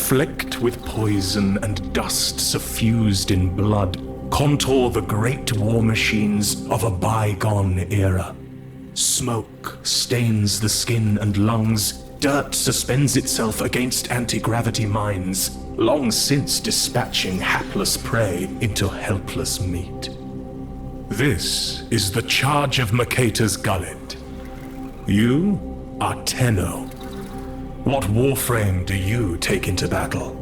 flecked with poison and dust suffused in blood, contour the great war machines of a bygone era. Smoke stains the skin and lungs, dirt suspends itself against anti-gravity mines, long since dispatching hapless prey into helpless meat. This is the charge of Mercator's Gullet. You are Tenno. What Warframe do you take into battle?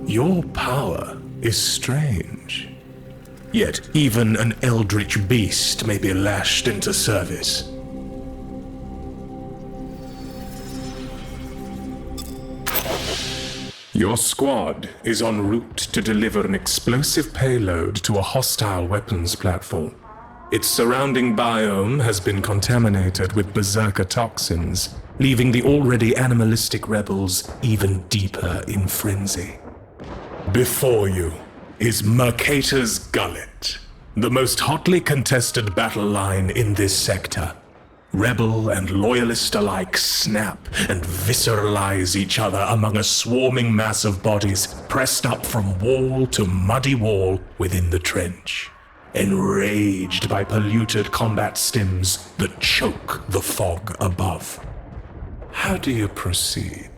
Your power is strange. Yet even an eldritch beast may be lashed into service. Your squad is en route to deliver an explosive payload to a hostile weapons platform. Its surrounding biome has been contaminated with berserker toxins, leaving the already animalistic rebels even deeper in frenzy. Before you is Mercator's Gullet, the most hotly contested battle line in this sector. Rebel and loyalist alike snap and visceralize each other among a swarming mass of bodies pressed up from wall to muddy wall within the trench, enraged by polluted combat stims that choke the fog above. How do you proceed?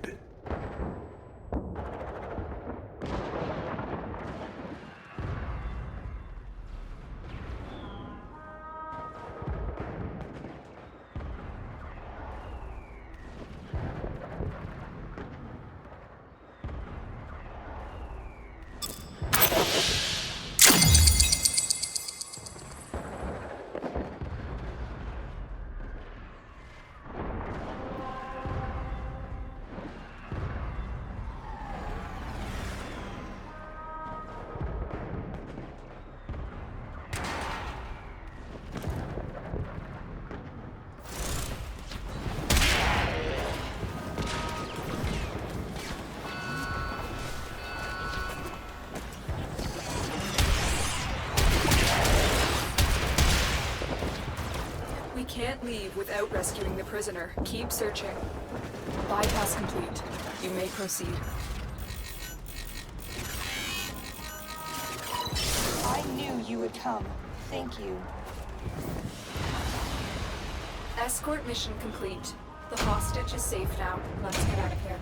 We can't leave without rescuing the prisoner. Keep searching. Bypass complete. You may proceed. I knew you would come. Thank you. Escort mission complete. The hostage is safe now. Let's get out of here.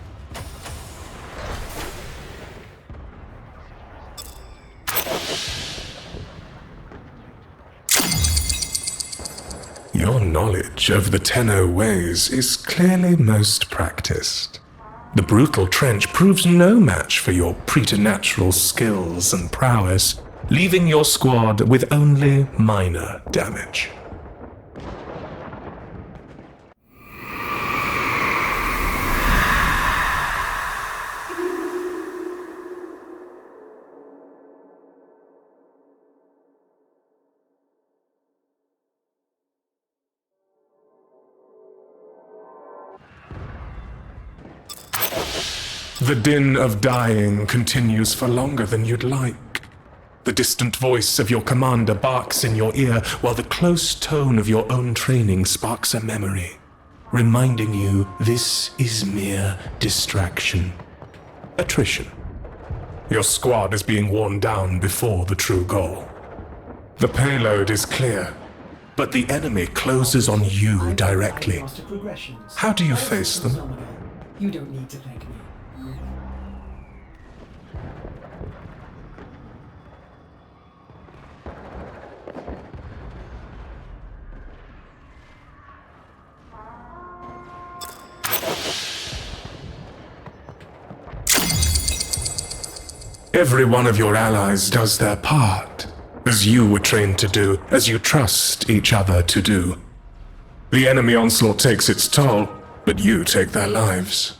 Your knowledge of the Tenno ways is clearly most practiced. The brutal trench proves no match for your preternatural skills and prowess, leaving your squad with only minor damage. The din of dying continues for longer than you'd like. The distant voice of your commander barks in your ear, while the close tone of your own training sparks a memory, reminding you this is mere distraction. Attrition. Your squad is being worn down before the true goal. The payload is clear, but the enemy closes on you directly. How do you face them? You don't need to thank me. Every one of your allies does their part, as you were trained to do, as you trust each other to do. The enemy onslaught takes its toll, but you take their lives.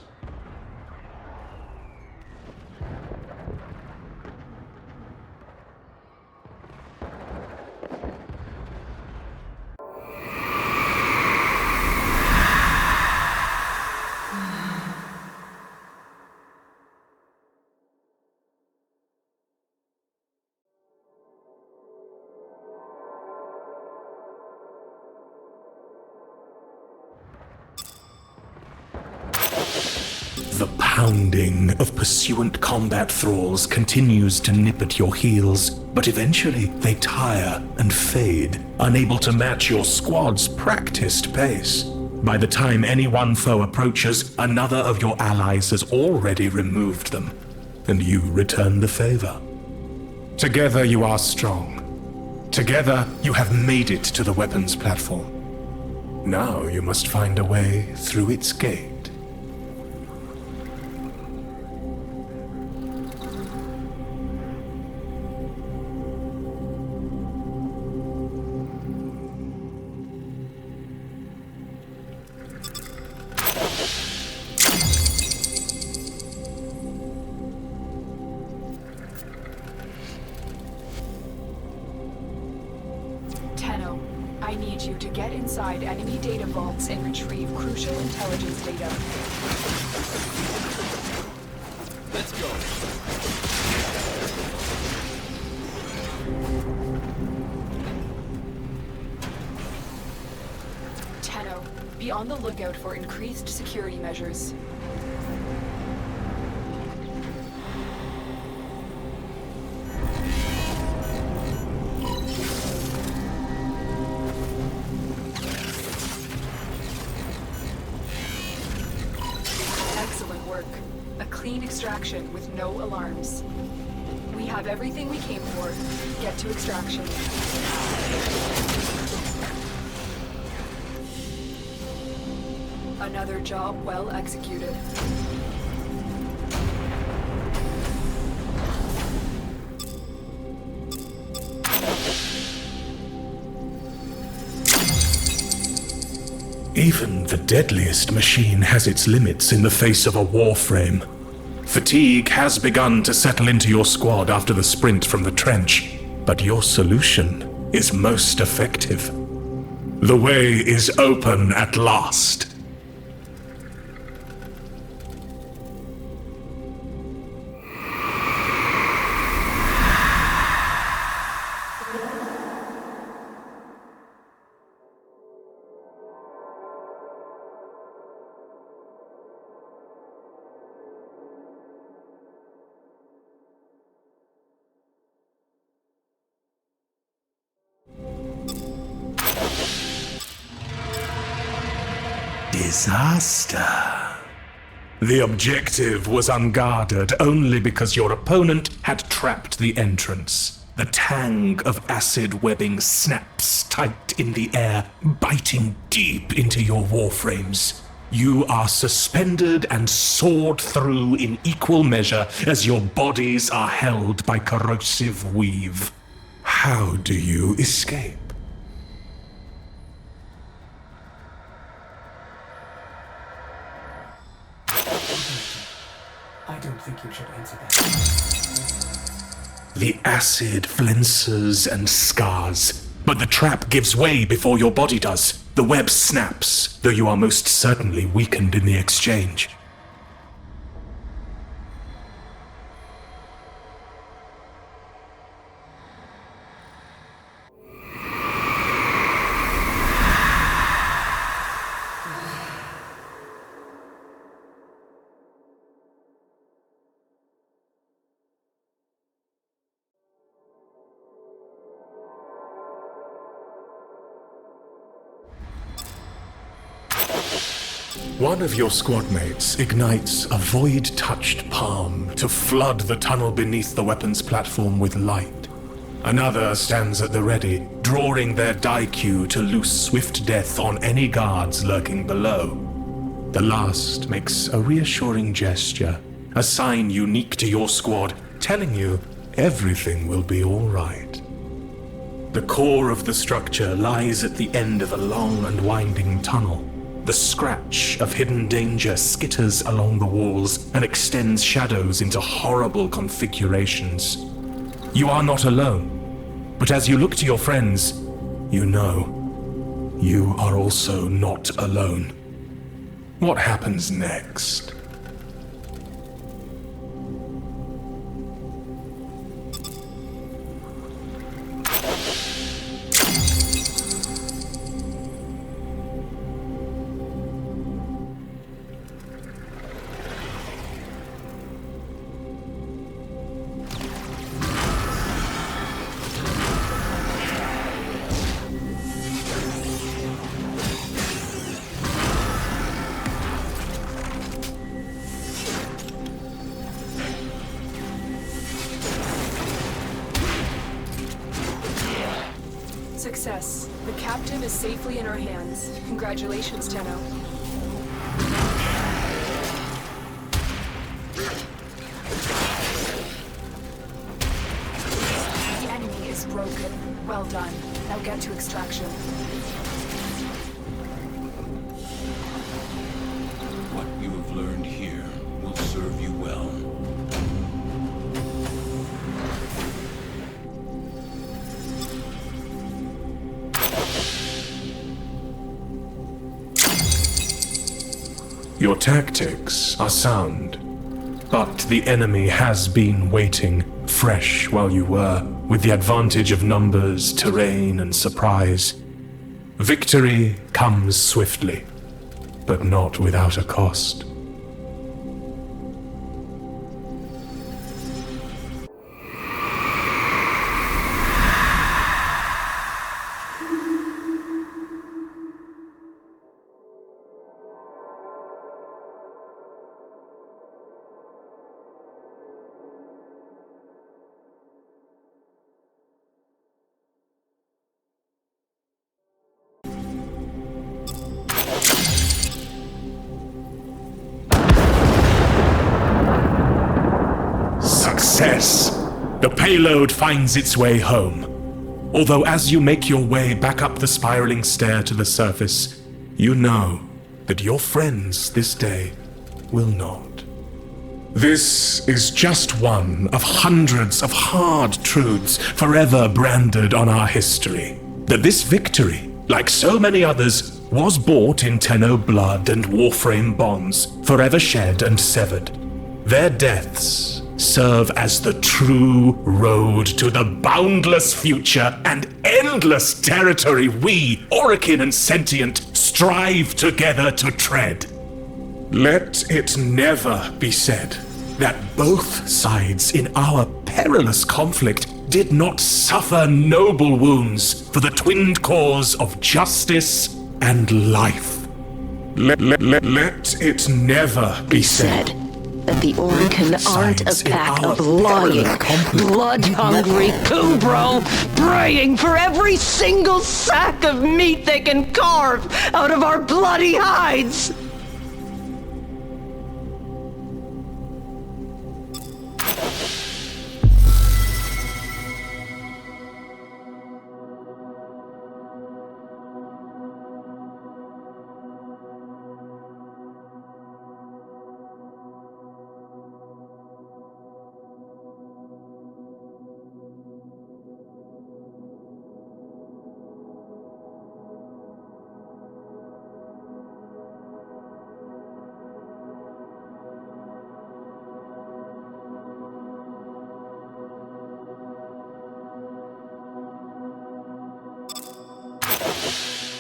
The pounding of pursuant combat thralls continues to nip at your heels, but eventually they tire and fade, unable to match your squad's practiced pace. By the time any one foe approaches, another of your allies has already removed them, and you return the favor. Together you are strong. Together you have made it to the weapons platform. Now you must find a way through its gate. I need you to get inside enemy data vaults and retrieve crucial intelligence data. Let's go. Tenno, be on the lookout for increased security measures. Excellent work. A clean extraction with no alarms. We have everything we came for. Get to extraction. Another job well executed. Even the deadliest machine has its limits in the face of a Warframe. Fatigue has begun to settle into your squad after the sprint from the trench, but your solution is most effective. The way is open at last. Disaster. The objective was unguarded only because your opponent had trapped the entrance. The tang of acid webbing snaps tight in the air, biting deep into your warframes. You are suspended and sawed through in equal measure as your bodies are held by corrosive weave. How do you escape? I don't think you should answer that. The acid flences and scars, but the trap gives way before your body does. The web snaps, though you are most certainly weakened in the exchange. One of your squad mates ignites a void-touched palm to flood the tunnel beneath the weapons platform with light. Another stands at the ready, drawing their die-cue to loose swift death on any guards lurking below. The last makes a reassuring gesture, a sign unique to your squad, telling you everything will be all right. The core of the structure lies at the end of a long and winding tunnel. The scratch of hidden danger skitters along the walls and extends shadows into horrible configurations. You are not alone, but as you look to your friends, you know you are also not alone. What happens next? success. The captive is safely in our hands. Congratulations, Tenno. The enemy is broken. Well done. Now get to extraction. What you have learned here will serve you well. Your tactics are sound, but the enemy has been waiting, fresh while you were, with the advantage of numbers, terrain, and surprise. Victory comes swiftly, but not without a cost. Success! The payload finds its way home. Although as you make your way back up the spiraling stair to the surface, you know that your friends this day will not. This is just one of hundreds of hard truths forever branded on our history. That this victory, like so many others, was bought in Tenno blood and Warframe bonds, forever shed and severed. Their deaths serve as the true road to the boundless future and endless territory we, Orichin and Sentient, strive together to tread. Let it never be said that both sides in our perilous conflict did not suffer noble wounds for the twinned cause of justice and life. Let it never be said that the Orichin aren't a pack of lying, blood-hungry Kubro, praying for every single sack of meat they can carve out of our bloody hides!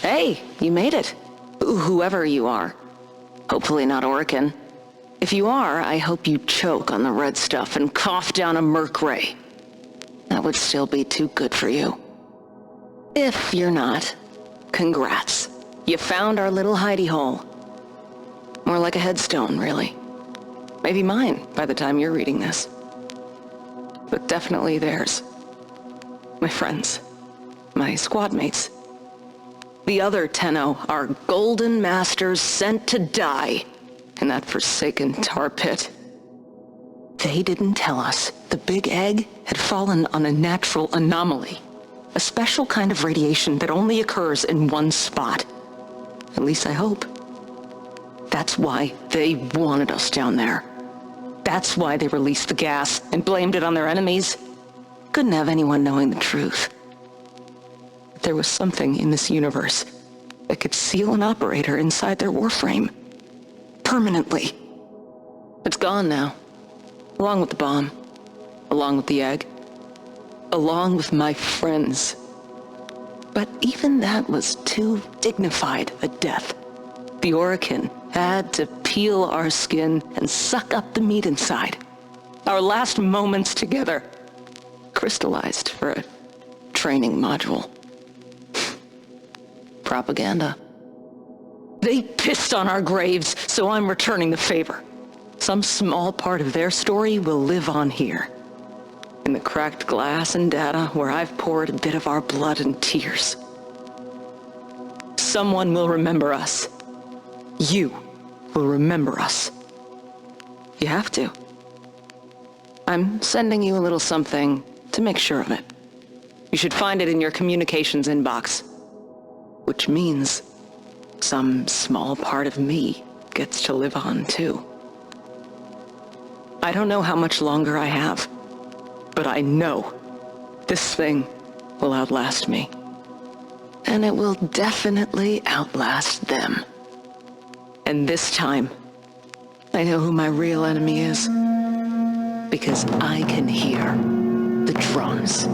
Hey, you made it. Whoever you are. Hopefully not Orichin. If you are, I hope you choke on the red stuff and cough down a merc ray. That would still be too good for you. If you're not, congrats. You found our little hidey hole. More like a headstone, really. Maybe mine by the time you're reading this. But definitely theirs. My friends. My squad mates. The other Tenno are golden masters sent to die in that forsaken tar pit. They didn't tell us the big egg had fallen on a natural anomaly. A special kind of radiation that only occurs in one spot. At least I hope. That's why they wanted us down there. That's why they released the gas and blamed it on their enemies. Couldn't have anyone knowing the truth. There was something in this universe that could seal an operator inside their Warframe. Permanently. It's gone now. Along with the bomb. Along with the egg. Along with my friends. But even that was too dignified a death. The Orichin had to peel our skin and suck up the meat inside. Our last moments together crystallized for a training module. Propaganda. They pissed on our graves, so I'm returning the favor. Some small part of their story will live on here. In the cracked glass and data where I've poured a bit of our blood and tears. someone will remember us. You will remember us. You have to. I'm sending you a little something to make sure of it. You should find it in your communications inbox. Which means some small part of me gets to live on too. I don't know how much longer I have, but I know this thing will outlast me. And it will definitely outlast them. And this time, I know who my real enemy is. Because I can hear the drums.